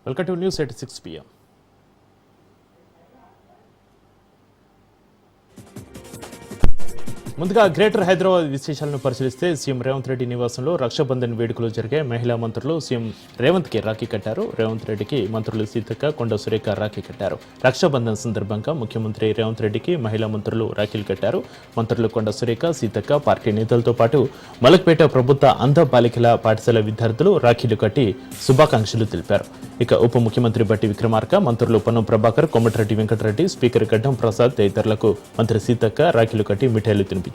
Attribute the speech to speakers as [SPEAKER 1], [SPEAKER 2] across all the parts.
[SPEAKER 1] Welcome to News at 6 p.m. ముందుగా greater Hyderabad విశేషాలను పరిశీలిస్తే సీఎం రేవంత్ రెడ్డి నివాసంలో రక్షాబంధన్ వేడుకలు జరిగే మహిళా మంత్రులు సీఎం రేవంత్కి రాఖీ కట్టారు. రేవంత్ రెడ్డికి మంత్రులు సీతక్క, కొండ సురేఖ రాఖీ కట్టారు. రక్షాబంధన్ సందర్భంగా ముఖ్యమంత్రి రేవంత్ రెడ్డికి మహిళా మంత్రులు రాఖీలు కట్టారు. మంత్రులు కొండ సురేఖ, సీతక్క, పార్టీ నేతలతో పాటు మలక్పేట ప్రభుత్వ అంధ బాలికల పాఠశాల విద్యార్థులు రాఖీలు కట్టి శుభాకాంక్షలు తెలిపారు. ఇక ఉప ముఖ్యమంత్రి బట్టి విక్రమార్క, మంత్రులు పొన్నం ప్రభాకర్, కోమటిరెడ్డి వెంకటరెడ్డి, స్పీకర్ గడ్డం ప్రసాద్ తదితరులకు మంత్రి సీతక్క రాఖీలు కట్టి మిఠాయిలు తినిపించారు.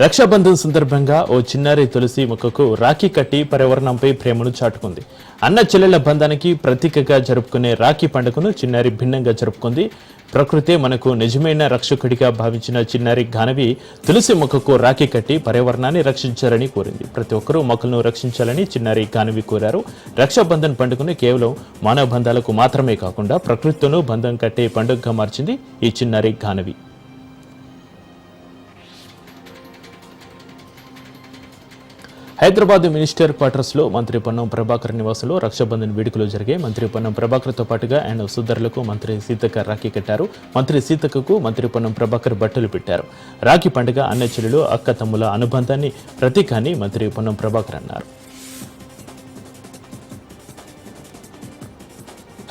[SPEAKER 1] రక్షాబంధన్ సందర్భంగా ఓ చిన్నారి తులసి మొక్కకు రాఖీ కట్టి పర్యావరణంపై ప్రేమను చాటుకుంది. అన్న చెల్లెళ్ల బంధానికి ప్రతీకగా జరుపుకునే రాఖీ పండుగను చిన్నారి భిన్నంగా జరుపుకుంది. ప్రకృతే మనకు నిజమైన రక్షకుడిగా భావించిన చిన్నారి గానవి తులసి మొక్కకు రాఖీ కట్టి పర్యావరణాన్ని రక్షించాలని కోరింది. ప్రతి ఒక్కరూ మొక్కలను రక్షించాలని చిన్నారి గానవి కోరారు. రక్షాబంధన్ పండుగను కేవలం మానవ బంధాలకు మాత్రమే కాకుండా ప్రకృతితోనూ బంధం కట్టే పండుగగా మార్చింది ఈ చిన్నారి గానవి. హైదరాబాద్ మినిస్టర్ క్వార్టర్స్ లో మంత్రి పొన్నం ప్రభాకర్ నివాసంలో రక్షాబంధన్ వేడుకలు జరిగాయి. మంత్రి పొన్నం ప్రభాకర్ తో పాటుగా ఆయన సోదరులకు మంత్రి సీతక్క రాఖీ కట్టారు. మంత్రి సీతక్కకు మంత్రి పొన్నం ప్రభాకర్ బట్టలు పెట్టారు. రాఖీ పండుగ అన్న చెల్లెలు, అక్క తమ్ముల అనుబంధాన్ని ప్రతీకాన్ని మంత్రి పొన్నం ప్రభాకర్ అన్నారు.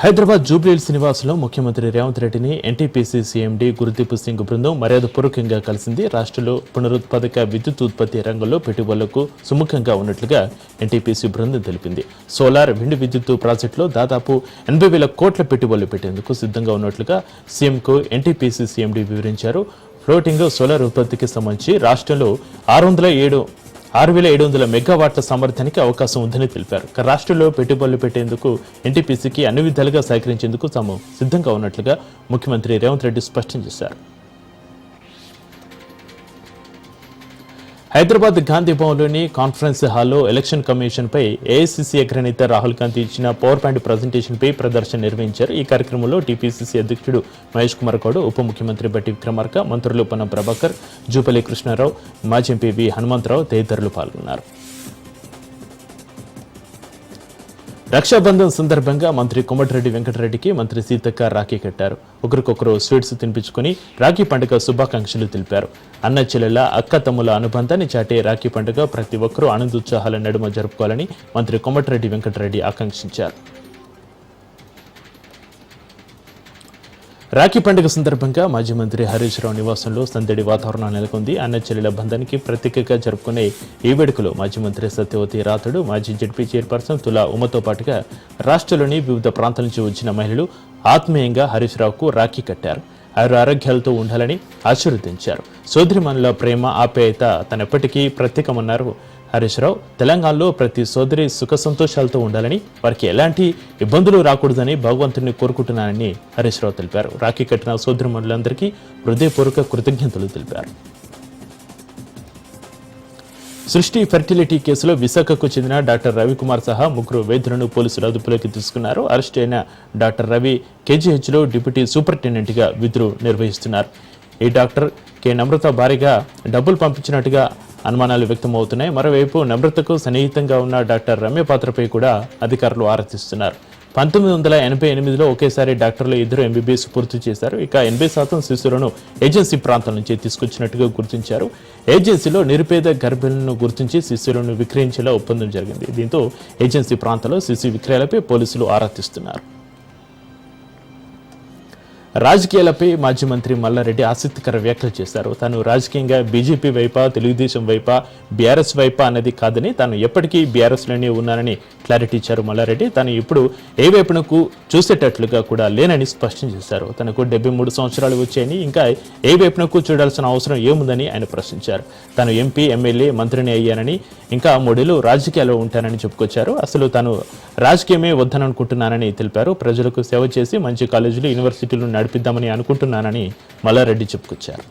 [SPEAKER 1] హైదరాబాద్ జూబ్లీహిల్స్ నివాసంలో ముఖ్యమంత్రి రేవంత్ రెడ్డిని ఎన్టీపీసీ సీఎండీ గురుదీప్ సింగ్ బృందం మర్యాదపూర్వకంగా కలిసింది. రాష్ట్రంలో పునరుత్పాదక విద్యుత్ ఉత్పత్తి రంగంలో పెట్టుబడులకు సుముఖంగా ఉన్నట్లుగా ఎన్టీపీసీ బృందం తెలిపింది. సోలార్, విండ్ విద్యుత్ ప్రాజెక్టులో దాదాపు 80,000 కోట్ల పెట్టుబడులు పెట్టేందుకు సిద్ధంగా ఉన్నట్లుగా సీఎంకు ఎన్టీపీసీ సీఎండీ వివరించారు. ఫ్లోటింగ్ సోలార్ ఉత్పత్తికి సంబంధించి రాష్ట్రంలో 6,700 మెగావాట్ల సామర్థ్యానికి అవకాశం ఉందని తెలిపారు. రాష్ట్రంలో పెట్టుబడులు పెట్టేందుకు ఎన్టీపీసీకి అన్ని విధాలుగా సహకరించేందుకు తాము సిద్ధంగా ఉన్నట్లుగా ముఖ్యమంత్రి రేవంత్ రెడ్డి స్పష్టం చేశారు. హైదరాబాద్ గాంధీ భవన్లోని కాన్ఫరెన్స్ హాల్లో ఎలక్షన్ కమిషన్ పై ఏఐసీసీ అగ్రనేత రాహుల్ గాంధీ ఇచ్చిన పవర్ పాయింట్ ప్రజెంటేషన్ పై ప్రదర్శన నిర్వహించారు. ఈ కార్యక్రమంలో టీపీసీసీ అధ్యక్షుడు మహేష్ కుమార్ గౌడ్, ఉప ముఖ్యమంత్రి బట్టి విక్రమార్క, మంత్రులు పొన్నం ప్రభాకర్, జూపల్లి కృష్ణారావు, మాజీ ఎంపీ వి హనుమంతరావు తదితరులు పాల్గొన్నారు. రక్షాబంధన్ సందర్భంగా మంత్రి కోమటిరెడ్డి వెంకటరెడ్డికి మంత్రి సీతక్క రాఖీ కట్టారు. ఒకరికొకరు స్వీట్స్ తినిపించుకుని రాఖీ పండుగ శుభాకాంక్షలు తెలిపారు. అన్న చెల్లెల, అక్క తమ్ముల అనుబంధాన్ని చాటే రాఖీ పండుగ ప్రతి ఒక్కరూ ఆనందోత్సాహాల నడుమ జరుపుకోవాలని మంత్రి కోమటిరెడ్డి వెంకటరెడ్డి ఆకాంక్షించారు. రాఖీ పండుగ సందర్భంగా మాజీ మంత్రి హరీష్ రావు నివాసంలో సందడి వాతావరణం నెలకొంది. అన్న చెల్లెల బంధానికి ప్రతీకగా జరుపుకునే ఈ వేడుకలో మాజీ మంత్రి సత్యవతి రాథోడ్, మాజీ జడ్పీ చైర్పర్సన్ తులా ఉమతో పాటుగా రాష్ట్రంలోని వివిధ ప్రాంతాల నుంచి వచ్చిన మహిళలు ఆత్మీయంగా హరీష్ రావుకు రాఖీ కట్టారు. ఆరోగ్యాలతో ఉండాలని ఆశీర్వదించారు. సోదరిమణుల ప్రేమ, ఆప్యాయత తనెప్పటికీ ప్రత్యేకమన్నారు హరీష్ రావు. తెలంగాణలో ప్రతి సోదరి సుఖ సంతోషాలతో ఉండాలని, వారికి ఎలాంటి ఇబ్బందులు రాకూడదని భగవంతుని కోరుకుంటున్నానని హరీష్ రావు తెలిపారు. రాఖీ కట్టిన సోదరిమణులందరికీ హృదయపూర్వక కృతజ్ఞతలు తెలిపారు. సృష్టి ఫెర్టిలిటీ కేసులో విశాఖకు చెందిన డాక్టర్ రవికుమార్ సహా 3 వైద్యులను పోలీసులు అదుపులోకి తీసుకున్నారు. అరెస్ట్ అయిన డాక్టర్ రవి కేజీహెచ్లో డిప్యూటీ సూపరింటెండెంట్గా విధులు నిర్వహిస్తున్నారు. ఈ డాక్టర్ కె నమ్రత భారీగా డబ్బులు పంపించినట్టుగా అనుమానాలు వ్యక్తమవుతున్నాయి. మరోవైపు నమ్రతకు సన్నిహితంగా ఉన్న డాక్టర్ రమ్య పాత్రపై కూడా అధికారులు ఆరా తీస్తున్నారు. 1988లో ఒకేసారి డాక్టర్లు 2 ఎంబీబీఎస్ పూర్తి చేశారు. ఇక 80% శిశువులను ఏజెన్సీ ప్రాంతాల నుంచి తీసుకొచ్చినట్టుగా గుర్తించారు. ఏజెన్సీలో నిరుపేద గర్భిణులను గుర్తించి శిశువులను విక్రయించేలా ఒప్పందం జరిగింది. దీంతో ఏజెన్సీ ప్రాంతాల్లో శిశు విక్రయాలపై పోలీసులు ఆరా తీస్తున్నారు. రాజకీయాలపై మాజీ మంత్రి మల్లారెడ్డి ఆసక్తికర వ్యాఖ్యలు చేశారు. తాను రాజకీయంగా బీజేపీ వైపా, తెలుగుదేశం వైపా, బీఆర్ఎస్ వైపా అన్నది కాదని, తాను ఎప్పటికీ బీఆర్ఎస్లోనే ఉన్నానని క్లారిటీ ఇచ్చారు మల్లారెడ్డి. తాను ఇప్పుడు ఏ వైపునకు చూసేటట్లుగా కూడా లేనని స్పష్టం చేశారు. తనకు 73 సంవత్సరాలు వచ్చాయని, ఇంకా ఏ వైపునకు చూడాల్సిన అవసరం ఏముందని ఆయన ప్రశ్నించారు. తాను ఎంపీ, ఎమ్మెల్యే, మంత్రిని అయ్యానని, ఇంకా 3 ఏళ్లు రాజకీయాల్లో ఉంటానని చెప్పుకొచ్చారు. అసలు తాను రాజకీయమే వద్దననుకుంటున్నానని తెలిపారు. ప్రజలకు సేవ చేసి మంచి కాలేజీలు, యూనివర్సిటీలు నడిపిద్దామని అనుకుంటున్నానని మల్లారెడ్డి చెప్పుకొచ్చారు.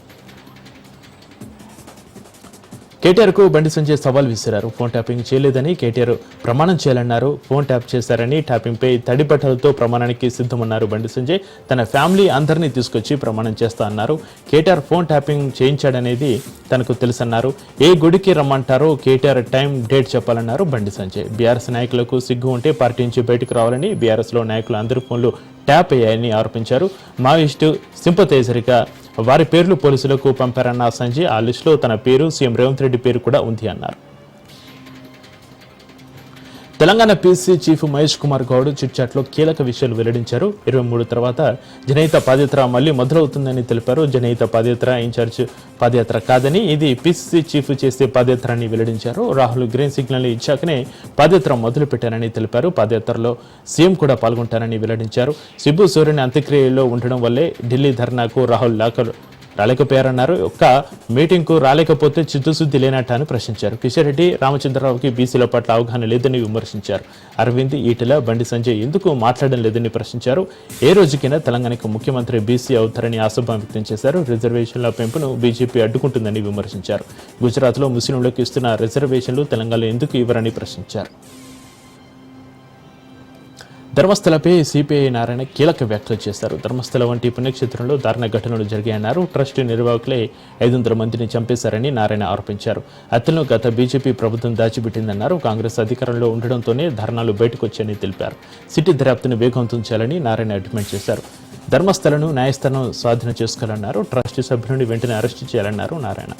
[SPEAKER 1] కేటీఆర్కు బండి సంజయ్ సవాల్ విసిరారు. ఫోన్ ట్యాపింగ్ చేయలేదని కేటీఆర్ ప్రమాణం చేయాలన్నారు. ఫోన్ ట్యాప్ చేశారని, ట్యాపింగ్పై తడి బట్టలతో ప్రమాణానికి సిద్ధమన్నారు బండి సంజయ్. తన ఫ్యామిలీ అందరినీ తీసుకొచ్చి ప్రమాణం చేస్తా అన్నారు. కేటీఆర్ ఫోన్ ట్యాపింగ్ చేయించాడనేది తనకు తెలుసన్నారు. ఏ గుడికి రమ్మంటారో KTR time date చెప్పాలన్నారు Bandi Sanjay. BRS నాయకులకు సిగ్గు ఉంటే పార్టీ నుంచి బయటకు రావాలని, బీఆర్ఎస్లో నాయకులు అందరి ఫోన్లు ట్యాప్ అయ్యాయని ఆరోపించారు. మావోయిస్టు సింపథైజర్గా వారి పేర్లు పోలీసులకు పంపారన్న సంజయ్. ఆ లిస్టులో తన పేరు, సీఎం రేవంత్ రెడ్డి పేరు కూడా ఉంది అన్నారు. తెలంగాణ పీసీ చీఫ్ మహేష్ కుమార్ గౌడ్ చిట్చాట్లో కీలక విషయాలు వెల్లడించారు. 23 తర్వాత జనహిత పాదయాత్ర మళ్లీ మొదలవుతుందని తెలిపారు. జనహిత పాదయాత్ర ఇన్ఛార్జ్ పాదయాత్ర కాదని, ఇది పీసీసీ చీఫ్ చేసే పాదయాత్ర అని వెల్లడించారు. రాహుల్ గ్రీన్ సిగ్నల్ ఇచ్చాకనే పాదయాత్ర మొదలు పెట్టారని తెలిపారు. పాదయాత్రలో సీఎం కూడా పాల్గొంటారని వెల్లడించారు. సిబ్బు సోరెన్ అంత్యక్రియల్లో ఉండడం వల్లే ఢిల్లీ ధర్నాకు రాహుల్ రాలేకపోయారన్నారు. ఒక్క మీటింగ్కు రాలేకపోతే చిత్తశుద్ధి లేనట్టు అని ప్రశ్నించారు. కిషన్ రెడ్డి, రామచంద్రరావుకి బీసీల పట్ల అవగాహన లేదని విమర్శించారు. అరవింద్, ఈటెల, బండి సంజయ్ ఎందుకు మాట్లాడడం లేదని ప్రశ్నించారు. ఏ రోజుకైనా తెలంగాణకు ముఖ్యమంత్రి బీసీ అవుతారని ఆశాభావం వ్యక్తం చేశారు. రిజర్వేషన్ల పెంపును బీజేపీ అడ్డుకుంటుందని విమర్శించారు. గుజరాత్లో ముస్లింలకు ఇస్తున్న రిజర్వేషన్లు తెలంగాణలో ఎందుకు ఇవ్వరని ప్రశ్నించారు. ధర్మస్థలపై సిపిఐ నారాయణ కీలక వ్యాఖ్యలు చేశారు. ధర్మస్థల వంటి పుణ్యక్షేత్రంలో దారుణ ఘటనలు జరిగాయన్నారు. ట్రస్ట్ నిర్వాహకులే 500 మందిని చంపేశారని నారాయణ ఆరోపించారు. హత్యలను గత బీజేపీ ప్రభుత్వం దాచిపెట్టిందన్నారు. కాంగ్రెస్ అధికారంలో ఉండడంతోనే ధర్నాలు బయటకు వచ్చాయని తెలిపారు. సిటీ దర్యాప్తును వేగవంతం చేయాలని నారాయణ డిమాండ్ చేశారు. ధర్మస్థలను న్యాయస్థానం స్వాధీనం చేసుకోవాలన్నారు. ట్రస్ట్ సభ్యులను వెంటనే అరెస్టు చేయాలన్నారు నారాయణ.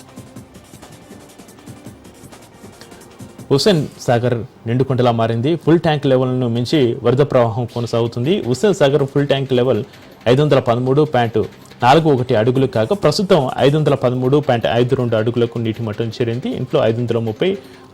[SPEAKER 1] హుస్సేన్ సాగర్ నిండుకుంటలా మారింది. ఫుల్ ట్యాంక్ లెవెల్ను మించి వరద ప్రవాహం కొనసాగుతుంది. Hussain Sagar full tank level 513.41 అడుగులు కాగా ప్రస్తుతం 513.52 అడుగులకు నీటి మట్టం చేరింది. ఇంట్లో 530,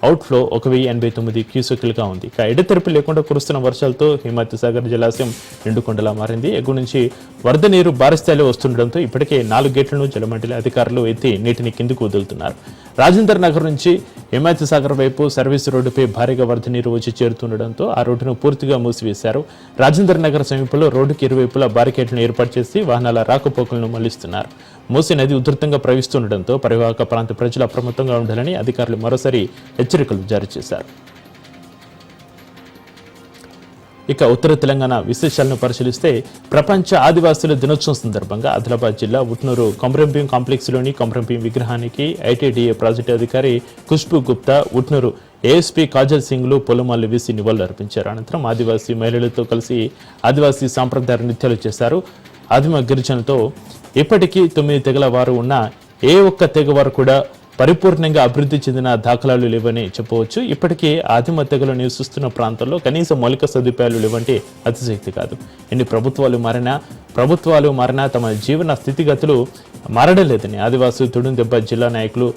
[SPEAKER 1] అవుట్ఫ్లో 1089 క్యూసెక్లుగా ఉంది. ఇక ఎడతెరిపి లేకుండా కురుస్తున్న వర్షాలతో హిమవత్ సాగర్ జలాశయం నిండుకొండలా మారింది. ఎగువ నుంచి వరద నీరు భారీ స్థాయిలో వస్తుండడంతో ఇప్పటికే 4 గేట్లను జలమండలి అధికారులు ఎత్తి నీటిని కిందికి వదులుతున్నారు. రాజేందర్ నగర్ నుంచి హిమవత్ సాగర్ వైపు సర్వీస్ రోడ్డుపై భారీగా వరద నీరు వచ్చి చేరుతుండడంతో ఆ రోడ్డును పూర్తిగా మూసివేశారు. రాజేందర్ నగర్ సమీపంలో రోడ్డుకి ఇరువైపులా బారికేడ్లను ఏర్పాటు చేసి వాహనాల రాకపోకలను మళ్లిస్తున్నారు. మూసీ నది ఉధృతంగా ప్రవహిస్తుండటంతో పరివాహక ప్రాంత ప్రజలు అప్రమత్తంగా ఉండాలని అధికారులు మరోసారి హెచ్చరికలు జారీ చేశారు. ఇక ఉత్తర తెలంగాణ విశేషాలను పరిశీలిస్తే ప్రపంచ ఆదివాసుల దినోత్సవం సందర్భంగా ఆదిలాబాద్ జిల్లా ఉట్నూరు కొమరంభీం కాంప్లెక్స్లోని కొమరంభీం విగ్రహానికి ఐటీడీఏ ప్రాజెక్టు అధికారి ఖుష్బూ గుప్తా, ఉట్నూరు ఏఎస్పీ కాజల్ సింగ్లు పొలమాలు వేసి నివాళులర్పించారు. అనంతరం ఆదివాసీ మహిళలతో కలిసి ఆదివాసీ సాంప్రదాయ నృత్యాలు చేశారు. ఆదిమ గిరిజనులతో ఇప్పటికీ 9 తెగల వారు ఉన్న ఏ ఒక్క తెగవారు కూడా పరిపూర్ణంగా అభివృద్ధి చెందిన దాఖలాలు లేవని చెప్పవచ్చు. ఇప్పటికీ ఆదిమ తెగలు నివసిస్తున్న ప్రాంతాల్లో కనీస మౌలిక సదుపాయాలు లేవంటే అతిశక్తి కాదు. ఎన్ని ప్రభుత్వాలు మారినా తమ జీవన స్థితిగతులు మారడం లేదని ఆదివాసీ తుడుందెబ్బ జిల్లా నాయకులు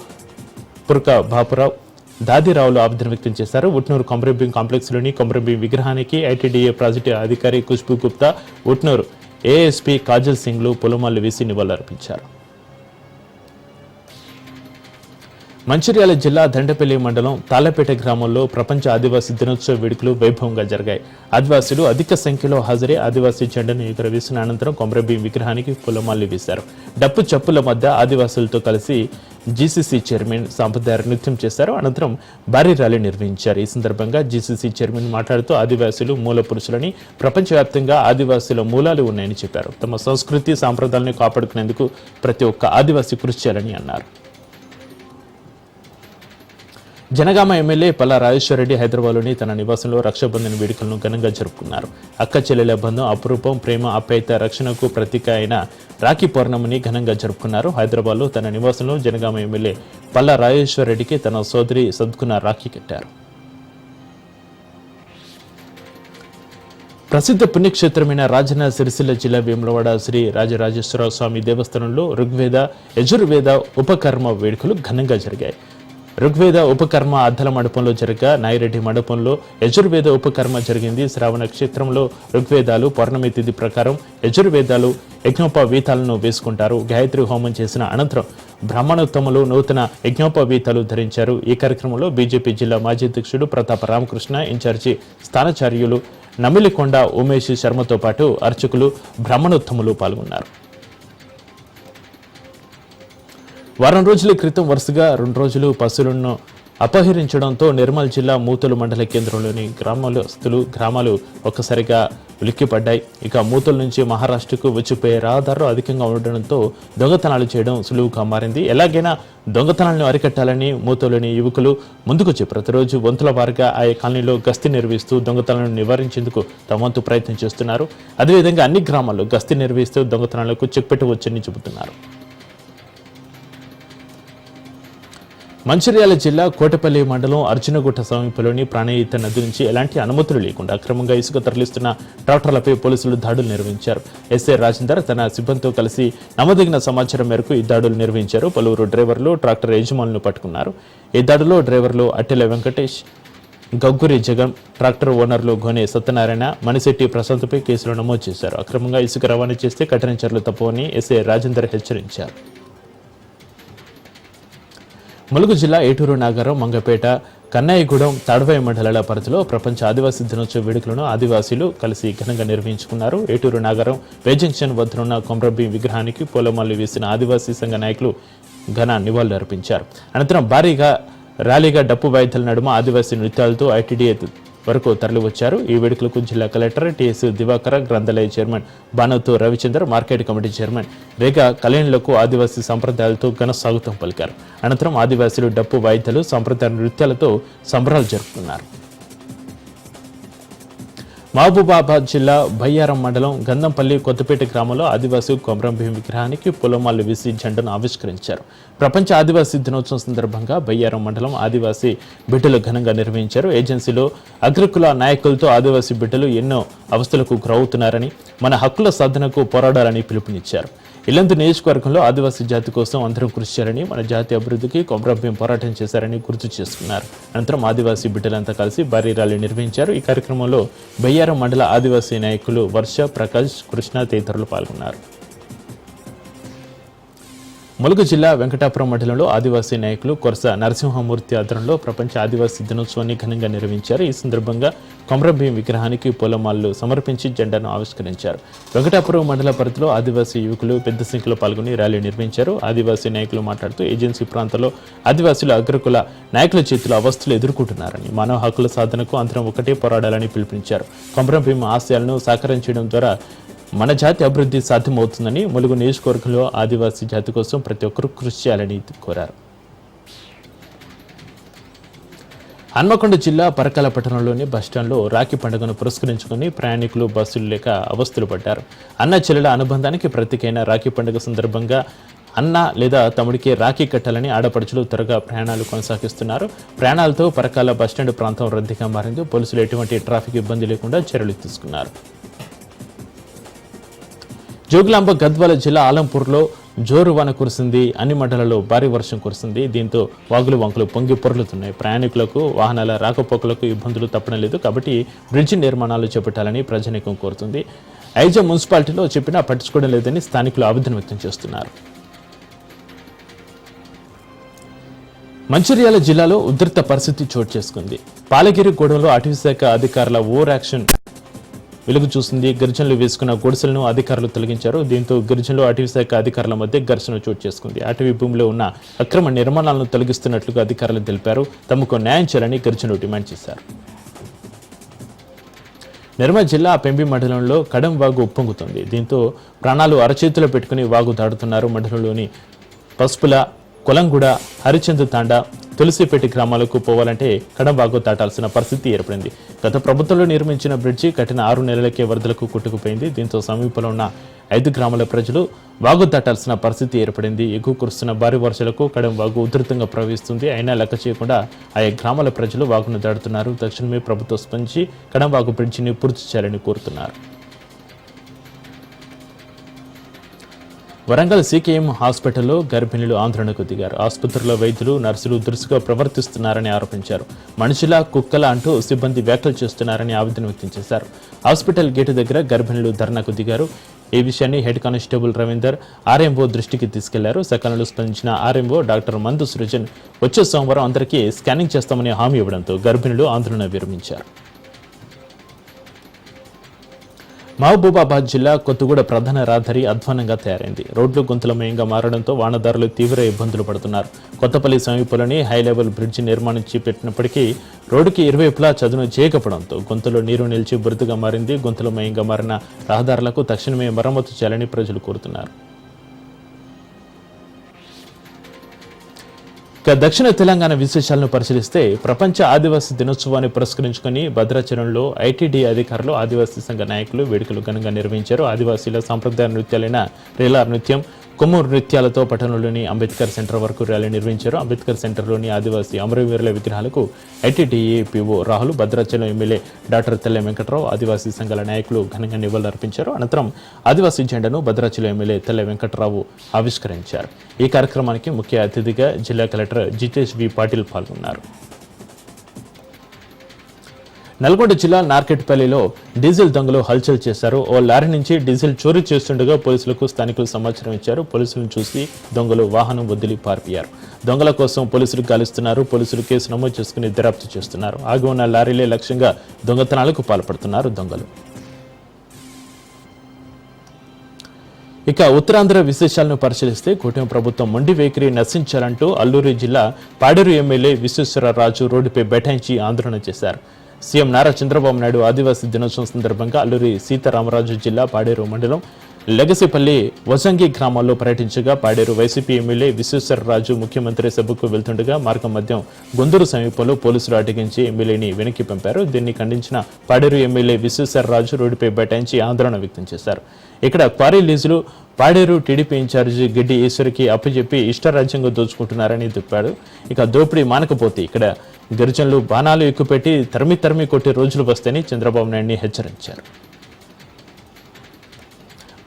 [SPEAKER 1] పురక బాపురావు, దాదిరావులు ఆవేదన వ్యక్తం చేశారు. ఉట్నూరు కొమరంభీం కాంప్లెక్స్లోని కొమరంభీం విగ్రహానికి ఐటీడీఏ ప్రాజెక్టు అధికారి ఖుష్బూ గుప్తా, ఉట్నూరు ఏఎస్పీ కాజల్ సింగ్లు పొలమాలు వేసి నివాళులర్పించారు. మంచిర్యాల జిల్లా దండపల్లి మండలం తాళ్లపేట గ్రామంలో ప్రపంచ ఆదివాసీ దినోత్సవ వేడుకలు వైభవంగా జరిగాయి. ఆదివాసీలు అధిక సంఖ్యలో హాజరై ఆదివాసీ జెండాను ఎగురవేసిన అనంతరం కొమరంభీం విగ్రహానికి పూలమాలలు వేశారు. డప్పు చప్పుల మధ్య ఆదివాసులతో కలిసి జీసీసీ చైర్మన్ సాంప్రదాయ నృత్యం చేశారు. అనంతరం భారీ ర్యాలీ నిర్వహించారు. ఈ సందర్భంగా జీసీసీ చైర్మన్ మాట్లాడుతూ ఆదివాసులు మూల పురుషులని, ప్రపంచవ్యాప్తంగా ఆదివాసుల మూలాలు ఉన్నాయని చెప్పారు. తమ సంస్కృతి సాంప్రదాయాలను కాపాడుకునేందుకు ప్రతి ఒక్క ఆదివాసీ కృషి చేయాలని అన్నారు. జనగామ ఎమ్మెల్యే పల్లా రాజేశ్వరరెడ్డి హైదరాబాద్లోని తన నివాసంలో రక్షాబంధన్ వేడుకలను ఘనంగా జరుపుకున్నారు. అక్క చెల్లెల బంధం అపురూపం, ప్రేమ ఆప్యాయత రక్షణకు ప్రతీక అయిన రాఖీ పౌర్ణమిని ఘనంగా జరుపుకున్నారు. హైదరాబాద్లో తన నివాసంలో జనగామ ఎమ్మెల్యే పల్లా రాజేశ్వరరెడ్డికి తన సోదరి సద్గుణ రాఖీ కట్టారు. ప్రసిద్ధ పుణ్యక్షేత్రమైన రాజన్న సిరిసిల్ల జిల్లా వేములవాడ శ్రీ రాజరాజేశ్వర స్వామి దేవస్థానంలో ఋగ్వేద, యజుర్వేద ఉపకర్మ వేడుకలు ఘనంగా జరిగాయి. ఋగ్వేద ఉపకర్మ అద్దల మండపంలో జరగా నాయిరెడ్డి మండపంలో యజుర్వేద ఉపకర్మ జరిగింది. శ్రావణ క్షేత్రంలో ఋగ్వేదాలు పౌర్ణమి తిథి ప్రకారం యజుర్వేదాలు యజ్ఞోపవీతాలను వేసుకుంటారు. గాయత్రి హోమం చేసిన అనంతరం బ్రాహ్మణోత్తములు నూతన యజ్ఞోపవీతాలు ధరించారు. ఈ కార్యక్రమంలో బీజేపీ జిల్లా మాజీ అధ్యక్షుడు ప్రతాప రామకృష్ణ, ఇన్ఛార్జి స్థానాచార్యులు నమిలికొండ ఉమేష్ శర్మతో పాటు అర్చకులు, బ్రాహ్మణోత్తములు పాల్గొన్నారు. వారం రోజుల క్రితం వరుసగా 2 రోజులు పశువులను అపహరించడంతో నిర్మల్ జిల్లా మూతలు మండల కేంద్రంలోని గ్రామాలు ఒక్కసారిగా ఉలిక్కిపడ్డాయి. ఇక మూతల నుంచి మహారాష్ట్రకు వచ్చిపోయే రహదారులు అధికంగా ఉండడంతో దొంగతనాలు చేయడం సులువుగా మారింది. ఎలాగైనా దొంగతనాలను అరికట్టాలని మూతలోని యువకులు ముందుకొచ్చి ప్రతిరోజు వంతుల వారిగా ఆయా కాలనీలో గస్తీ నిర్వహిస్తూ దొంగతనాలను నివారించేందుకు తమ వంతు ప్రయత్నం చేస్తున్నారు. అదేవిధంగా అన్ని గ్రామాల్లో గస్తీ నిర్వహిస్తూ దొంగతనాలకు చెక్ పెట్టవచ్చని చెబుతున్నారు. మంచిర్యాల జిల్లా కోటపల్లి మండలం అర్జునగుట్ట సమీపంలోని ప్రాణహిత నది నుంచి ఎలాంటి అనుమతులు లేకుండా అక్రమంగా ఇసుక తరలిస్తున్న ట్రాక్టర్లపై పోలీసులు దాడులు నిర్వహించారు. ఎస్ఐ రాజేందర్ తన సిబ్బందితో కలిసి నమ్మదగిన సమాచారం మేరకు ఈ దాడులు నిర్వహించారు. పలువురు డ్రైవర్లు, ట్రాక్టర్ యజమానులను పట్టుకున్నారు. ఈ దాడిలో డ్రైవర్లు అట్టెల వెంకటేష్, గగ్గురి జగన్, ట్రాక్టర్ ఓనర్లు గోనె సత్యనారాయణ, మణిశెట్టి ప్రశాంత్పై కేసులు నమోదు చేశారు. అక్రమంగా ఇసుక రవాణా చేస్తే కఠిన చర్యలు తప్పవని ఎస్ఐ రాజేందర్ హెచ్చరించారు. ములుగు జిల్లా ఏటూరు నాగారం, మంగపేట, కన్నయ్యగూడెం, తాడ్వాయి మండలాల పరిధిలో ప్రపంచ ఆదివాసీ దినోత్సవ వేడుకలను ఆదివాసీలు కలిసి ఘనంగా నిర్వహించుకున్నారు. ఏటూరు నాగారం వే జంక్షన్ వద్దనున్న కొమ్రబ్బి విగ్రహానికి పూలమాలలు వేసిన ఆదివాసీ సంఘ నాయకులు ఘన నివాళులు అర్పించారు. అనంతరం భారీగా ర్యాలీగా డప్పు వాయిద్యాల నడుమ ఆదివాసీ నృత్యాలతో ఐటీడీఏ వరకు తరలివచ్చారు. ఈ వేడుకలకు జిల్లా కలెక్టర్ టిఎస్ దివాకర, గ్రంథాలయ chairman Banothu Ravichander, market committee chairman Rega కళ్యాణ్లకు ఆదివాసీ సంప్రదాయాలతో ఘన స్వాగతం పలికారు. అనంతరం ఆదివాసీలు డప్పు వాయిద్యాలు, సంప్రదాయ నృత్యాలతో సంబరాలు జరుపుకున్నారు. మహబూబాబాద్ జిల్లా బయ్యారం మండలం గంధంపల్లి కొత్తపేట గ్రామంలో ఆదివాసీ కొమరంభీం విగ్రహానికి పూలమాలలు వేసి జెండాను ఆవిష్కరించారు. ప్రపంచ ఆదివాసీ దినోత్సవం సందర్భంగా బయ్యారం మండలం ఆదివాసీ బిడ్డలు ఘనంగా నిర్వహించారు. ఏజెన్సీలో అగ్రకుల నాయకులతో ఆదివాసీ బిడ్డలు ఎన్నో అవస్థలకు గురవుతున్నారని, మన హక్కుల సాధనకు పోరాడాలని పిలుపునిచ్చారు. ఇల్లందు నియోజకవర్గంలో ఆదివాసీ జాతి కోసం అందరం కృషి చేయాలని, మన జాతి అభివృద్ధికి కొమరంభీం పోరాటం చేశారని గుర్తు చేసుకున్నారు. అనంతరం ఆదివాసీ బిడ్డలంతా కలిసి భారీ ర్యాలీ నిర్వహించారు. ఈ కార్యక్రమంలో బయ్యారం మండల ఆదివాసీ నాయకులు వర్ష, ప్రకాష్, కృష్ణ తదితరులు పాల్గొన్నారు. ములుగు జిల్లా వెంకటాపురం మండలంలో ఆదివాసీ నాయకులు కొరస నరసింహమూర్తి ఆధ్వర్యంలో ప్రపంచ ఆదివాసీ దినోత్సవాన్ని ఘనంగా నిర్వహించారు. ఈ సందర్భంగా కొమరంభీం విగ్రహానికి పూలమాలలు సమర్పించి జెండాను ఆవిష్కరించారు. వెంకటాపురం మండల పరిధిలో ఆదివాసీ యువకులు పెద్ద సంఖ్యలో పాల్గొని ర్యాలీ నిర్వహించారు. ఆదివాసీ నాయకులు మాట్లాడుతూ ఏజెన్సీ ప్రాంతాల్లో ఆదివాసీలు అగ్రకుల నాయకుల చేతిలో అవస్థలు ఎదుర్కొంటున్నారని, మానవ హక్కుల సాధనకు అందరం ఒకటే పోరాడాలని పిలుపునిచ్చారు. కొమరంభీం ఆశయాలను సాకారం చేయడం ద్వారా మన జాతి అభివృద్ధి సాధ్యమవుతుందని, ములుగు నియోజకవర్గంలో ఆదివాసీ జాతి కోసం ప్రతి ఒక్కరూ కృషి చేయాలని కోరారు. హన్మకొండ జిల్లా పరకాల పట్టణంలోని బస్టాండ్లో రాఖీ పండుగను పురస్కరించుకుని ప్రయాణికులు బస్సులు లేక అవస్థలు పడ్డారు. అన్న చెల్లెల అనుబంధానికి ప్రతీకైన రాఖీ పండుగ సందర్భంగా అన్న లేదా తమ్ముడికి రాఖీ కట్టాలని ఆడపడుచులు త్వరగా ప్రయాణాలు కొనసాగిస్తున్నారు. ప్రయాణాలతో పరకాల బస్టాండ్ ప్రాంతం రద్దీగా మారింది. పోలీసులు ఎటువంటి ట్రాఫిక్ ఇబ్బంది లేకుండా చర్యలు తీసుకున్నారు. జోగులాంబ గద్వాల జిల్లా ఆలంపూర్లో జోరు వాన కురిసింది. అన్ని మండలాల్లో భారీ వర్షం కురిసింది. దీంతో వాగులు వంకలు పొంగి పొర్లుతున్నాయి. ప్రయాణికులకు, వాహనాల రాకపోకలకు ఇబ్బందులు తప్పడం లేదు. కాబట్టి బ్రిడ్జి నిర్మాణాలు చేపట్టాలని ప్రజానీకం కోరుతుంది. ఐజా మున్సిపాలిటీలో చెప్పినా పట్టించుకోవడం లేదని స్థానికులు ఆవేదన వ్యక్తం చేస్తున్నారు. మంచిర్యాల జిల్లాలో ఉధృత పరిస్థితి చోటు చేసుకుంది. పాలగిరి గూడెంలో అటవీశాఖ అధికారుల ఓవర్ యాక్షన్ వెలుగు చూసింది. గిరిజనులు వేసుకున్న గుడిసెలను అధికారులు తొలగించారు. దీంతో గిరిజనులు అటవీశాఖ అధికారుల మధ్య ఘర్షణ చోటు చేసుకుంది. అటవీ భూమిలో ఉన్న అక్రమ నిర్మాణాలను తొలగిస్తున్నట్లుగా అధికారులు తెలిపారు. తమకు న్యాయం చేయాలని గిరిజనులు డిమాండ్ చేశారు. నిర్మల్ జిల్లా పెంబి మండలంలో కడం వాగు ఉప్పొంగుతుంది. దీంతో ప్రాణాలు అరచేతిలో పెట్టుకుని వాగు దాడుతున్నారు. మండలంలోని పసుపుల, కొలంగూడ, హరిచందు తాండా, తులసిపేట గ్రామాలకు పోవాలంటే కడంవాగు దాటాల్సిన పరిస్థితి ఏర్పడింది. గత ప్రభుత్వంలో నిర్మించిన బ్రిడ్జి కట్టిన 6 నెలలకే వరదలకు కొట్టుకుపోయింది. దీంతో సమీపంలో ఉన్న 5 గ్రామాల ప్రజలు వాగు దాటాల్సిన పరిస్థితి ఏర్పడింది. ఎగువ కురుస్తున్న భారీ వర్షాలకు కడంవాగు ఉధృతంగా ప్రవహిస్తుంది. అయినా లెక్క చేయకుండా ఆయా గ్రామాల ప్రజలు వాగును దాటుతున్నారు. తక్షణమే ప్రభుత్వం స్పందించి కడంవాగు బ్రిడ్జిని పూర్తి చేయాలని కోరుతున్నారు. వరంగల్ సీకేఎం హాస్పిటల్లో గర్భిణులు ఆందోళనకు దిగారు. ఆసుపత్రిలో వైద్యులు, నర్సులు దురుసుగా ప్రవర్తిస్తున్నారని ఆరోపించారు. మనుషుల, కుక్కల అంటూ సిబ్బంది వ్యాఖ్యలు చేస్తున్నారని ఆవేదన వ్యక్తం చేశారు. హాస్పిటల్ గేటు దగ్గర గర్భిణులు ధర్నాకు దిగారు. ఈ విషయాన్ని హెడ్ కానిస్టేబుల్ రవీందర్ ఆర్ఎంఓ దృష్టికి తీసుకెళ్లారు. సకాలంలో స్పందించిన ఆర్ఎంఓ డాక్టర్ మందు సృజన్ వచ్చే సోమవారం అందరికీ స్కానింగ్ చేస్తామని హామీ ఇవ్వడంతో గర్భిణులు ఆందోళన విరమించారు. మహబూబాబాద్ జిల్లా కొత్తగూడ ప్రధాన రహదారి అధ్వానంగా తయారైంది. రోడ్లు గుంతలమయంగా మారడంతో వాహనదారులు తీవ్ర ఇబ్బందులు పడుతున్నారు. కొత్తపల్లి సమీపంలోని హై లెవెల్ బ్రిడ్జి నిర్మాణం చేపట్టినప్పటికీ రోడ్డుకి ఇరువైపులా చదును చేయకపోవడంతో గుంతలో నీరు నిలిచి బురదగా మారింది. గుంతలమయంగా మారిన రహదారులకు తక్షణమే మరమ్మతు చేయాలని ప్రజలు కోరుతున్నారు. దక్షిణ తెలంగాణ విశేషాలను పరిశీలిస్తే ప్రపంచ ఆదివాసీ దినోత్సవాన్ని పురస్కరించుకుని భద్రాచలంలో ఐటీడీ అధికారులు ఆదివాసీ సంఘ నాయకులు వేడుకలు ఘనంగా నిర్వహించారు. ఆదివాసీల సాంప్రదాయ నృత్యాలైన రేలార్ నృత్యం, కొమ్మూరు నృత్యాలతో పట్టణంలోని అంబేద్కర్ సెంటర్ వరకు ర్యాలీ నిర్వహించారు. అంబేద్కర్ సెంటర్లోని ఆదివాసీ అమరవీరుల విగ్రహాలకు ITDA PO Rahul, Bhadrachalam MLA doctor తెల్ల వెంకట్రావు, ఆదివాసీ సంఘాల నాయకులు ఘనంగా నివాళులర్పించారు. అనంతరం ఆదివాసీ జెండాను భద్రాచలం ఎమ్మెల్యే తెల్ల వెంకట్రావు ఆవిష్కరించారు. ఈ కార్యక్రమానికి ముఖ్య అతిథిగా జిల్లా కలెక్టర్ జితేష్ వి పాటిల్ పాల్గొన్నారు. నల్గొండ జిల్లా నార్కెట్పల్లిలో డీజిల్ దొంగలు హల్చల్ చేశారు. ఓ లారీ నుంచి డీజిల్ చోరీ చేస్తుండగా పోలీసులకు స్థానికులు సమాచారం ఇచ్చారు. పోలీసులను చూసి దొంగలు వాహనం వదిలి పారిపోయారు. దొంగల కోసం పోలీసులు గాలిస్తున్నారు. పోలీసులు కేసు నమోదు చేసుకుని దర్యాప్తు చేస్తున్నారు. ఆగి ఉన్న లారీలే లక్ష్యంగా దొంగతనాలకు పాల్పడుతున్నారు దొంగలు. ఇక ఉత్తరాంధ్ర విశేషాలను పరిశీలిస్తే కూటమి ప్రభుత్వం మొండి వైఖరి నశించాలంటూ అల్లూరి జిల్లా పాడేరు ఎమ్మెల్యే విశ్వేశ్వరరాజు రోడ్డుపై బైఠాయించి ఆందోళన చేశారు. సీఎం నారా చంద్రబాబు నాయుడు ఆదివాసీ దినోత్సవం సందర్భంగా అల్లూరి సీతారామరాజు జిల్లా పాడేరు మండలం లెగసిపల్లి వసంగి గ్రామాల్లో పర్యటించగా పాడేరు వైసీపీ ఎమ్మెల్యే విశ్వేశ్వరరాజు ముఖ్యమంత్రి సభకు వెళ్తుండగా మార్గం మధ్యం గొందూరు సమీపంలో పోలీసులు అడ్డగించి ఎమ్మెల్యేని వెనక్కి పంపారు. దీన్ని ఖండించిన పాడేరు ఎమ్మెల్యే విశ్వేశ్వరరాజు రోడ్డుపై బైఠాయించి ఆందోళన వ్యక్తం చేశారు. ఇక్కడ క్వారీ లీజులు పాడేరు టీడీపీ ఇన్ఛార్జి గడ్డి ఈశ్వరికి అప్పచెప్పి ఇష్టరాజ్యంగా దోచుకుంటున్నారని దుప్పాడు. ఇక దోపిడీ మానకపోతే ఇక్కడ గిరిజనులు బాణాలు ఎక్కుపెట్టి తరిమి కొట్టే రోజులు వస్తాయని చంద్రబాబు నాయుడిని హెచ్చరించారు.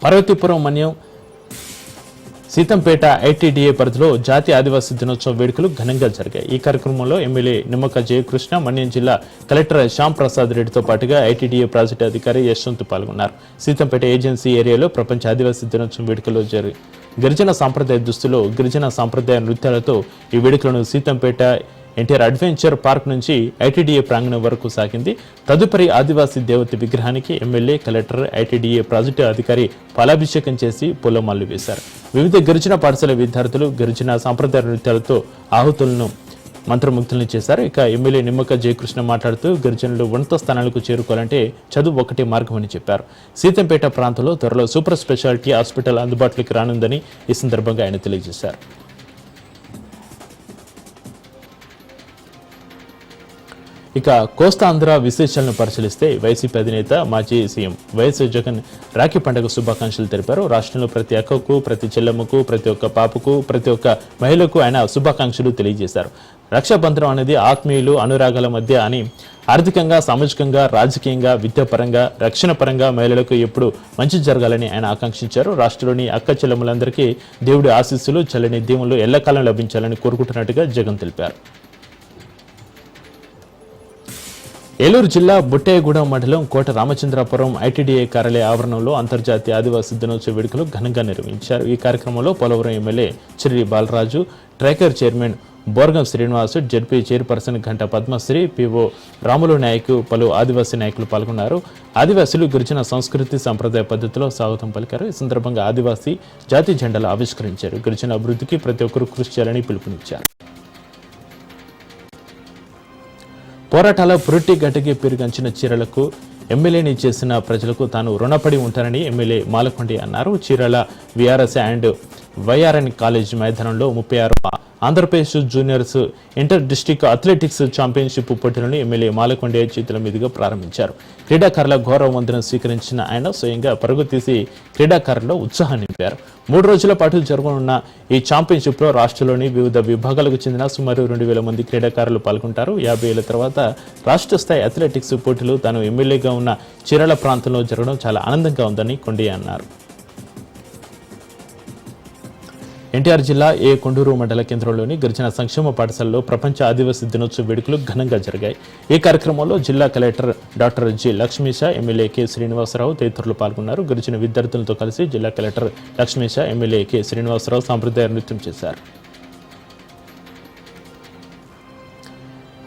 [SPEAKER 1] పార్వతీపురం మన్యం సీతంపేట ఐటీడీఏ పరిధిలో జాతీయ ఆదివాసీ దినోత్సవ వేడుకలు ఘనంగా జరిగాయి. ఈ కార్యక్రమంలో ఎమ్మెల్యే నిమ్మక జయకృష్ణ, మన్యం జిల్లా కలెక్టర్ శ్యామ్ ప్రసాద్ రెడ్డితో పాటుగా ఐటీడీఏ ప్రాజెక్టు అధికారి యశ్వంత్ పాల్గొన్నారు. సీతంపేట ఏజెన్సీ ఏరియాలో ప్రపంచ ఆదివాసీ దినోత్సవం వేడుకలు గిరిజన సాంప్రదాయ దుస్తులు, గిరిజన సాంప్రదాయ నృత్యాలతో ఈ వేడుకలను సీతంపేట ఎన్టీఆర్ అడ్వెంచర్ పార్క్ నుంచి ఐటీడీఏ ప్రాంగణం వరకు సాగింది. తదుపరి ఆదివాసీ దేవత విగ్రహానికి ఎమ్మెల్యే, కలెక్టర్, ఐటీడీఏ ప్రాజెక్టు అధికారి పాలాభిషేకం చేసి పూలమాలలు వేశారు. వివిధ గిరిజన పాఠశాల విద్యార్థులు గిరిజన సాంప్రదాయ నృత్యాలతో ఆహుతులను మంత్రముగ్ధులను చేశారు. ఇక ఎమ్మెల్యే నిమ్మక జయకృష్ణ మాట్లాడుతూ గిరిజనులు ఉన్నత స్థానాలకు చేరుకోవాలంటే చదువు ఒకటే మార్గమని చెప్పారు. సీతంపేట ప్రాంతంలో త్వరలో సూపర్ స్పెషాలిటీ హాస్పిటల్ అందుబాటులోకి రానుందని ఈ సందర్భంగా ఆయన తెలియజేశారు. ఇక కోస్తాంధ్ర విశేషాలను పరిశీలిస్తే వైసీపీ అధినేత మాజీ సీఎం వైఎస్ జగన్ రాఖీ పండుగ శుభాకాంక్షలు తెలిపారు. రాష్ట్రంలో ప్రతి అక్కకు, ప్రతి చెల్లెమ్మకు, ప్రతి ఒక్క పాపకు, ప్రతి ఒక్క మహిళకు ఆయన శుభాకాంక్షలు తెలియజేశారు. రక్షాబంధనం అనేది ఆత్మీయులు, అనురాగాల మధ్య అని ఆర్థికంగా, సామాజికంగా, రాజకీయంగా, విద్యాపరంగా, రక్షణ పరంగా మహిళలకు ఎప్పుడు మంచి జరగాలని ఆయన ఆకాంక్షించారు. రాష్ట్రంలోని అక్క చెల్లెమ్మలందరికీ దేవుడి ఆశీస్సులు, చల్లని దీవెనలు ఎల్లకాలం లభించాలని కోరుకుంటున్నట్టుగా జగన్ తెలిపారు. ఏలూరు జిల్లా బుట్టయ్యగూడెం మండలం కోట రామచంద్రాపురం ఐటీడీఏ కార్యాలయ ఆవరణంలో అంతర్జాతీయ ఆదివాసీ దినోత్సవ వేడుకలు ఘనంగా నిర్వహించారు. ఈ కార్యక్రమంలో Polavaram MLA Chirri Balaraju, TRICOR chairman Borgam Srinivasu, ZP chairperson Ganta Padmasri, PO Ramulu Naik, పలు ఆదివాసీ నాయకులు పాల్గొన్నారు. ఆదివాసీలు గిరిజన సంస్కృతి సంప్రదాయ పద్ధతిలో స్వాగతం పలికారు. ఈ సందర్భంగా ఆదివాసీ జాతీయ జెండాలు ఆవిష్కరించారు. గిరిజన అభివృద్ధికి ప్రతి ఒక్కరూ కృషి చేయాలని పిలుపునిచ్చారు. పోరాటాల పురిటి గడ్డకి పెరుగంచిన చీరలకు ఎమ్మెల్యేని చేసిన ప్రజలకు తాను రుణపడి ఉంటానని ఎమ్మెల్యే మాలకొండి అన్నారు. Chirala VRS and YRN college మైదానంలో 36వ Andhra Pradesh juniors inter district athletics championship పోటీలను ఎమ్మెల్యే మాలకొండ చేతుల మీదుగా ప్రారంభించారు. క్రీడాకారుల గౌరవ వందనం స్వీకరించిన ఆయన స్వయంగా పరుగు తీసి క్రీడాకారుల్లో ఉత్సాహాన్ని నింపారు. 3 రోజుల పాటు జరగనున్న ఈ ఛాంపియన్షిప్లో రాష్ట్రంలోని వివిధ విభాగాలకు చెందిన సుమారు 2000 మంది క్రీడాకారులు పాల్గొంటారు. 50 ఏళ్ల తర్వాత రాష్ట్ర స్థాయి అథ్లెటిక్స్ పోటీలు తాను ఎమ్మెల్యేగా ఉన్న చీరాల ప్రాంతంలో జరగడం చాలా ఆనందంగా ఉందని కొండి అన్నారు. ఎన్టీఆర్ జిల్లా కొండూరు మండల కేంద్రంలోని గిరిజన సంక్షేమ పాఠశాలలో ప్రపంచ ఆదివాసీ దినోత్సవ వేడుకలు ఘనంగా జరిగాయి. ఈ కార్యక్రమంలో జిల్లా collector doctor G Lakshmisha, MLA K Srinivasarao తదితరులు పాల్గొన్నారు. గిరిజన విద్యార్థులతో కలిసి జిల్లా collector Lakshmisha, MLA K Srinivasarao సాంప్రదాయ నృత్యం చేశారు.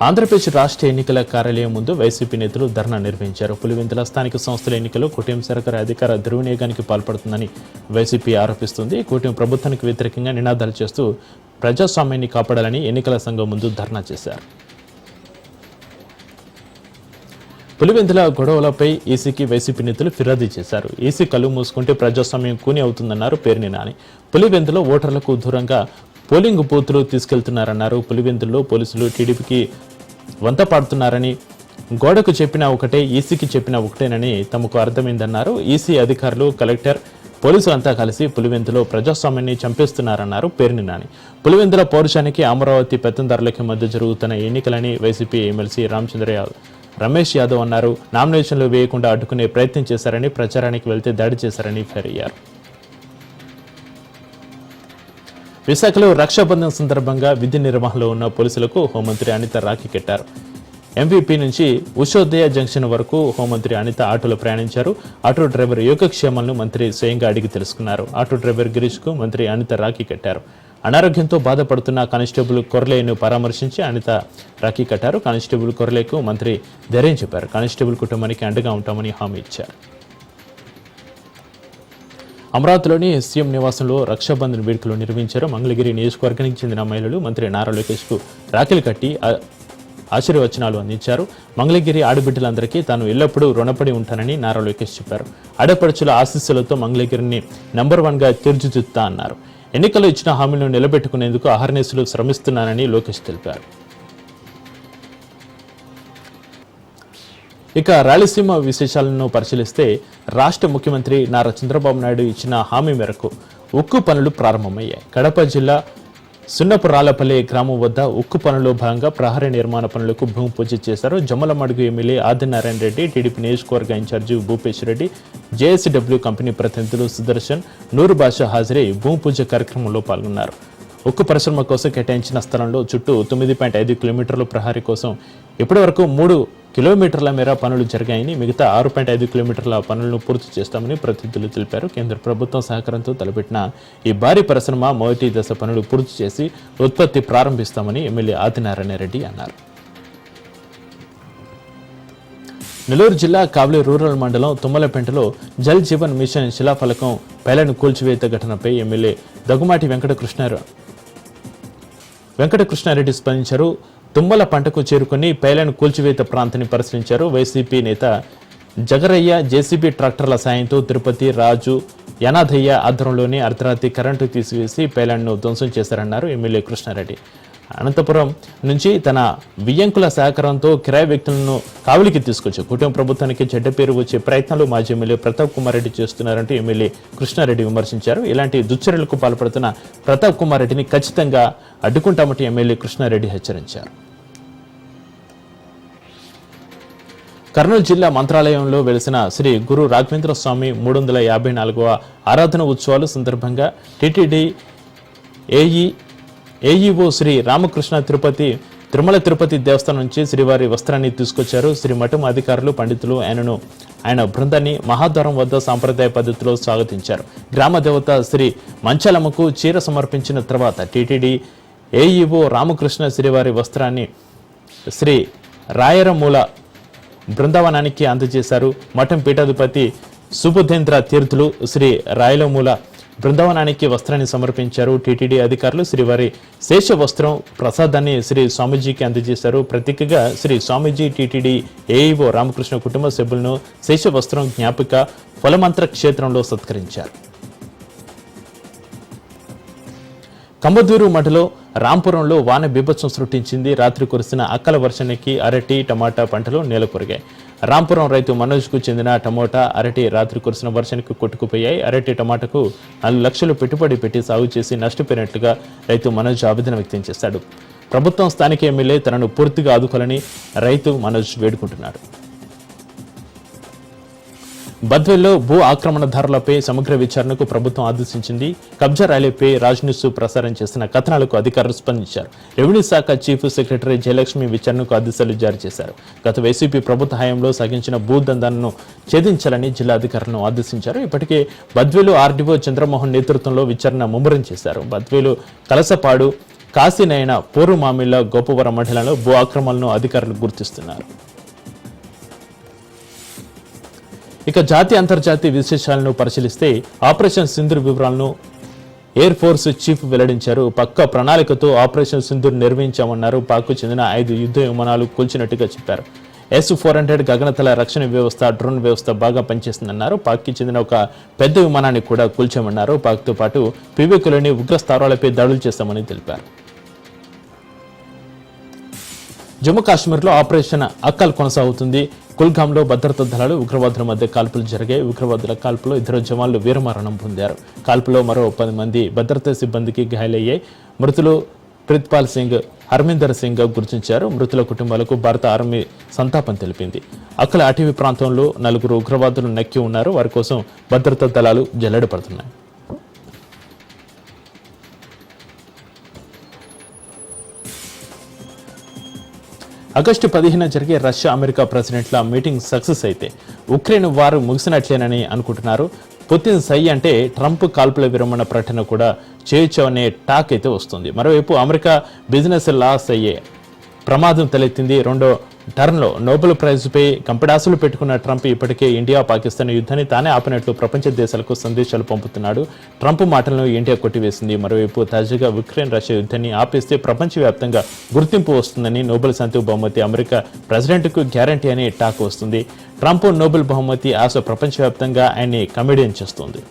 [SPEAKER 1] ఆంధ్రప్రదేశ్ రాష్ట్ర ఎన్నికల కార్యాలయం ముందు వైసీపీ నేతలు ధర్నా నిర్వహించారు. పులివెందుల స్థానిక సంస్థల ఎన్నికల్లో కూటమి సర్కారు అధికార దుర్వినియోగానికి పాల్పడుతుందని వైసీపీ ఆరోపిస్తుంది. కూటమి ప్రభుత్వానికి వ్యతిరేకంగా నినాదాలు చేస్తూ ప్రజాస్వామ్యాన్ని కాపాడాలని ఎన్నికల సంఘం ముందు ధర్నా చేశారు. పులివెందుల గొడవలపై ఈసీకి వైసీపీ నేతలు ఫిర్యాదు చేశారు. ఈసీ కళ్ళు మూసుకుంటే ప్రజాస్వామ్యం కూని అవుతుందన్నారు పేర్ని నాని. పులివెందులో ఓటర్లకు దూరంగా పోలింగ్ బూత్లు తీసుకెళ్తున్నారన్నారు. పులివెందుల్లో పోలీసులు టీడీపీకి వంత పాడుతున్నారని, గోడకు చెప్పినా ఒకటే, ఈసీకి చెప్పినా ఒకటేనని తమకు అర్థమైందన్నారు. ఈసీ అధికారులు, కలెక్టర్, పోలీసులంతా కలిసి పులివెందులో ప్రజాస్వామ్యాన్ని చంపేస్తున్నారన్నారు పేర్ని నాని. పులివెందుల పౌరుషానికి అమరావతి పెత్తందారులకి మధ్య జరుగుతున్న ఎన్నికలని వైసీపీ ఎమ్మెల్సీ రమేష్ యాదవ్ అన్నారు. నామినేషన్లు వేయకుండా అడ్డుకునే ప్రయత్నం చేశారని, ప్రచారానికి వెళ్తే దాడి చేశారని ఫైర్ అయ్యారు. విశాఖలో రక్షాబంధన్ సందర్భంగా విధి నిర్వహణలో ఉన్న పోలీసులకు హోంమంత్రి అనిత రాఖీ కట్టారు. ఎంవీపీ నుంచి ఉషోదయ జంక్షన్ వరకు హోంమంత్రి అనిత ఆటోలో ప్రయాణించారు. ఆటో డ్రైవర్ యోగక్షేమాలను మంత్రి స్వయంగా అడిగి తెలుసుకున్నారు. ఆటో డ్రైవర్ గిరీష్కు మంత్రి అనిత రాఖీ కట్టారు. అనారోగ్యంతో బాధపడుతున్న కానిస్టేబుల్ కొర్లేను పరామర్శించి అనిత రాఖీ కట్టారు. కానిస్టేబుల్ కొర్లేకు మంత్రి ధైర్యం చెప్పారు. కానిస్టేబుల్ కుటుంబానికి అండగా ఉంటామని హామీ ఇచ్చారు. అమరావతిలోని సీఎం నివాసంలో రక్షాబంధన్ వేడుకలు నిర్వహించారు. మంగళగిరి నియోజకవర్గానికి చెందిన మహిళలు మంత్రి నారా లోకేష్కు రాఖీలు కట్టి ఆశీర్వచనాలు అందించారు. మంగళగిరి ఆడబిడ్డలందరికీ తాను ఎల్లప్పుడూ రుణపడి ఉంటానని నారా లోకేష్ చెప్పారు. ఆడపడుచుల ఆశీస్సులతో మంగళగిరిని నంబర్ 1గా తీర్చిదిద్దుతా అన్నారు. ఎన్నికల్లో ఇచ్చిన హామీలను నిలబెట్టుకునేందుకు అహర్నిశలు శ్రమిస్తున్నానని లోకేష్ తెలిపారు. ఇక రాయలసీమ విశేషాలను పరిశీలిస్తే రాష్ట్ర ముఖ్యమంత్రి నారా చంద్రబాబు నాయుడు ఇచ్చిన హామీ మేరకు ఉక్కు పనులు ప్రారంభమయ్యాయి. కడప జిల్లా సున్నపురాలపల్లి గ్రామం వద్ద ఉక్కు పనుల్లో భాగంగా ప్రహరీ నిర్మాణ పనులకు భూమి పూజ చేశారు. జమ్మలమడుగు ఎమ్మెల్యే ఆదినారాయణ రెడ్డి, టీడీపీ నియోజకవర్గ in charge Bhupesh Reddy, JSW company ప్రతినిధులు సుదర్శన్, నూరు భాష హాజరై భూమి పూజ కార్యక్రమంలో పాల్గొన్నారు. ఉక్కు పరిశ్రమ కోసం కేటాయించిన స్థలంలో చుట్టూ 9.5 కిలోమీటర్ల ప్రహరీ కోసం ఇప్పటివరకు 3 కిలోమీటర్ల మేర పనులు జరిగాయని, మిగతా 6.5 కిలోమీటర్ల పనులను పూర్తి చేస్తామని ప్రతినిధులు తెలిపారు. కేంద్ర ప్రభుత్వం సహకారంతో తలపెట్టిన ఈ భారీ పరిశ్రమ మొదటి దశ పనులు పూర్తి చేసి ఉత్పత్తి ప్రారంభిస్తామని ఎమ్మెల్యే ఆదినారాయణ రెడ్డి అన్నారు. నెల్లూరు జిల్లా కావలి రూరల్ మండలం తుమ్మలపెంటలో జల్ జీవన్ మిషన్ శిలాఫలకం పైలను కూల్చివేత ఘటనపై ఎమ్మెల్యే దగ్గుమాటి వెంకటకృష్ణారెడ్డి స్పందించారు. తుమ్మల పంటకు చేరుకుని పైలను కూల్చివేత ప్రాంతాన్ని పరిశీలించారు. వైసీపీ నేత జగరయ్య జేసీబీ ట్రాక్టర్ల సాయంతో తిరుపతి, రాజు, యనాథయ్య ఆధ్వర్యంలోని అర్ధరాత్రి కరెంటు తీసివేసి పైలను ధ్వంసం చేశారన్నారు ఎమ్మెల్యే కృష్ణారెడ్డి. అనంతపురం నుంచి తన వియ్యంకుల సహకారంతో కిరాయి వ్యక్తులను కావలికి తీసుకొచ్చి కుటుంబ ప్రభుత్వానికి చెడ్డ పేరు వచ్చే ప్రయత్నాలు మాజీ ఎమ్మెల్యే ప్రతాప్ కుమార్ రెడ్డి చేస్తున్నారంటూ ఎమ్మెల్యే కృష్ణారెడ్డి విమర్శించారు. ఇలాంటి దుశ్చర్యలకు పాల్పడుతున్న ప్రతాప్ కుమార్ రెడ్డిని ఖచ్చితంగా అడ్డుకుంటామంటూ ఎమ్మెల్యే కృష్ణారెడ్డి హెచ్చరించారు. కర్నూలు జిల్లా మంత్రాలయంలో వెలిసిన శ్రీ గురు రాఘవేంద్ర స్వామి 354వ ఆరాధన ఉత్సవాలు సందర్భంగా టీటీడీ ఏఈఓ శ్రీ రామకృష్ణ తిరుమల తిరుపతి దేవస్థానం నుంచి శ్రీవారి వస్త్రాన్ని తీసుకొచ్చారు. శ్రీ మఠం అధికారులు, పండితులు ఆయన బృందాన్ని మహాద్వారం వద్ద సాంప్రదాయ పద్ధతిలో స్వాగతించారు. గ్రామ దేవత శ్రీ మంచాలమ్మకు చీర సమర్పించిన తర్వాత టీటీడీ ఏఈఓ రామకృష్ణ శ్రీవారి వస్త్రాన్ని శ్రీ రాయరమూల బృందావనానికి అందజేశారు. మఠం పీఠాధిపతి సుబుధేంద్ర తీర్థులు శ్రీ రాయలమూల బృందావనానికి వస్త్రాన్ని సమర్పించారు. టీటీడీ అధికారులు శ్రీవారి శేష వస్త్రం ప్రసాదాన్ని శ్రీ స్వామీజీకి అందజేశారు. ప్రతీకగా శ్రీ స్వామీజీ టీటీడీ ఏఈఓ రామకృష్ణ కుటుంబ సభ్యులను శేష వస్త్రం జ్ఞాపిక ఫలమంత్ర క్షేత్రంలో సత్కరించారు. కంబదూరు మఠలో రాంపురంలో వాన బీభత్సం సృష్టించింది. రాత్రి కురిసిన అక్కల వర్షానికి అరటి, టమాటా పంటలు నేలకొరిగాయి. రాంపురం రైతు మనోజ్కు చెందిన టమోటా, అరటి రాత్రి కురిసిన వర్షానికి కొట్టుకుపోయాయి. అరటి, టమాటాకు 4 లక్షలు పెట్టుబడి పెట్టి సాగు చేసి నష్టపోయినట్లుగా రైతు మనోజ్ ఆవేదన వ్యక్తం చేశాడు. ప్రభుత్వం, స్థానిక ఎమ్మెల్యే తనను పూర్తిగా ఆదుకోవాలని రైతు మనోజ్ వేడుకుంటున్నాడు. బద్వేల్లో భూ ఆక్రమణదారులపై సమగ్ర విచారణకు ప్రభుత్వం ఆదేశించింది. కబ్జా ర్యాలీపై రాజ్ న్యూస్ ప్రసారం చేసిన కథనాలకు అధికారులు స్పందించారు. రెవెన్యూ శాఖ చీఫ్ సెక్రటరీ జయలక్ష్మి విచారణకు ఆదేశాలు జారీ చేశారు. గత వైసీపీ ప్రభుత్వ హయాంలో సాగించిన భూదందాలను ఛేదించాలని జిల్లా అధికారులను ఆదేశించారు. ఇప్పటికే బద్వేలు ఆర్డీఓ చంద్రమోహన్ నేతృత్వంలో విచారణ ముమ్మరం చేశారు. బద్వేలు, కలసపాడు, కాశీనైన పోరుమామిళ్ల గోపవరం మండలంలో భూ ఆక్రమణలను అధికారులు గుర్తిస్తున్నారు. ఇక జాతీయ అంతర్జాతీయ విశేషాలను పరిశీలిస్తే ఆపరేషన్ సింధూర్ వివరాలను ఎయిర్ ఫోర్స్ చీఫ్ వెల్లడించారు. పక్కా ప్రణాళికతో ఆపరేషన్ సింధూర్ నిర్వహించామన్నారు. పాక్కు చెందిన 5 యుద్ధ విమానాలు కూల్చినట్టుగా చెప్పారు. S-400 గగనతల రక్షణ వ్యవస్థ, డ్రోన్ వ్యవస్థ బాగా పనిచేస్తుందన్నారు. పాక్కి చెందిన ఒక పెద్ద విమానాన్ని కూడా కూల్చామన్నారు. పాక్తో పాటు పివికలోని ఉగ్ర స్థావరాలపై దాడులు చేస్తామని తెలిపారు. జమ్మూ కాశ్మీర్లో ఆపరేషన్ అక్కల్ కొనసాగుతుంది. కుల్గాంలో భద్రతా దళాలు ఉగ్రవాదుల మధ్య కాల్పులు జరిగాయి. ఉగ్రవాదుల కాల్పులో 2 జవాన్లు వీరమరణం పొందారు. కాల్పులో మరో 10 మంది భద్రతా సిబ్బందికి గాయాలయ్యాయి. మృతులు ప్రిత్పాల్ సింగ్, హర్మిందర్ సింగ్ గుర్తించారు. మృతుల కుటుంబాలకు భారత ఆర్మీ సంతాపం తెలిపింది. అక్కల అటవీ ప్రాంతంలో 4 ఉగ్రవాదులు నక్కి ఉన్నారు. వారి కోసం భద్రతా దళాలు జల్లెడ పడుతున్నాయి. ఆగస్టు 15 జరిగే రష్యా అమెరికా ప్రెసిడెంట్ల మీటింగ్ సక్సెస్ అయితే ఉక్రెయిన్ వారు ముగిసినట్లేనని అనుకుంటున్నారు. పుతిన్ సై అంటే ట్రంప్ కాల్పుల విరమణ ప్రకటన కూడా చేయొచ్చు అనే టాక్ అయితే వస్తుంది. మరోవైపు అమెరికా బిజినెస్ లాస్ అయ్యే ప్రమాదం తలెత్తింది. రెండో టర్న్లో నోబెల్ ప్రైజ్పై కంపెడాసులు పెట్టుకున్న ట్రంప్ ఇప్పటికే ఇండియా పాకిస్తాన్ యుద్ధాన్ని తానే ఆపినట్లు ప్రపంచ దేశాలకు సందేశాలు పంపుతున్నాడు. ట్రంప్ మాటలను ఇండియా కొట్టివేసింది. మరోవైపు తాజాగా ఉక్రెయిన్ రష్యా యుద్ధాన్ని ఆపేస్తే ప్రపంచవ్యాప్తంగా గుర్తింపు వస్తుందని నోబెల్ శాంతి బహుమతి అమెరికా ప్రెసిడెంట్కు గ్యారంటీ అని టాక్ వస్తుంది. ట్రంప్ నోబెల్ బహుమతి ఆశ ప్రపంచవ్యాప్తంగా ఆయన్ని కమెడియన్ చేస్తుంది.